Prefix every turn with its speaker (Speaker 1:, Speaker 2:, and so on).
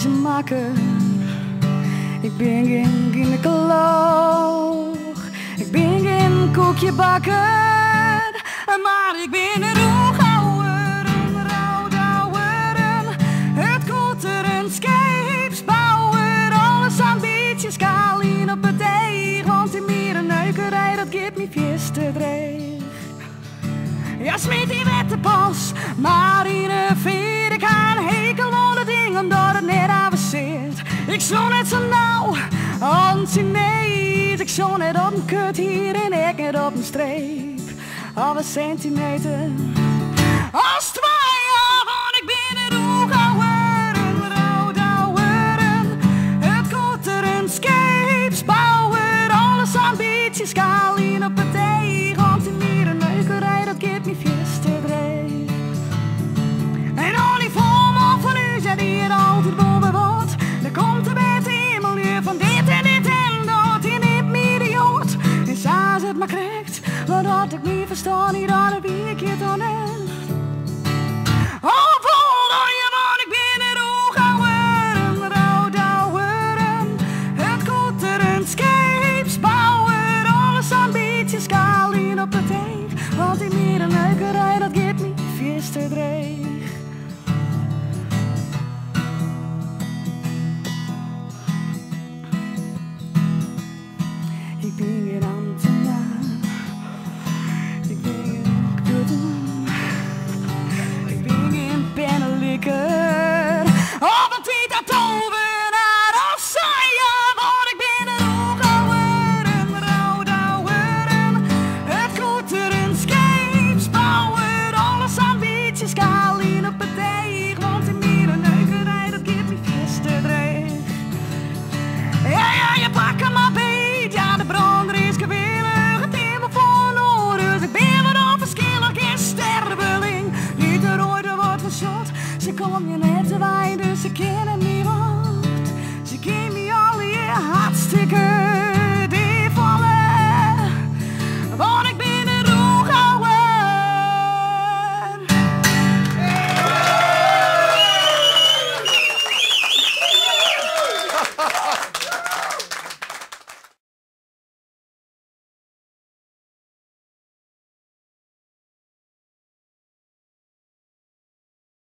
Speaker 1: je makker. Ik ben geen gynaecoloog, ik ben geen koekjebakker, maar ik ben een roegouwer, een rouwdouwer, het koeter, een scheepsbouwer, alles ambities, kalien op het deeg, want in meer een neukerij, dat geeft me fieste dreig. Ja, smit die witte pas, maar in een veer, ik ga een hekel aan de ding, omdat het net avanceert. Ik zo net zo nauw, antineet. Ik zo net op een kut hier en ik net op een streep. Alle centimeter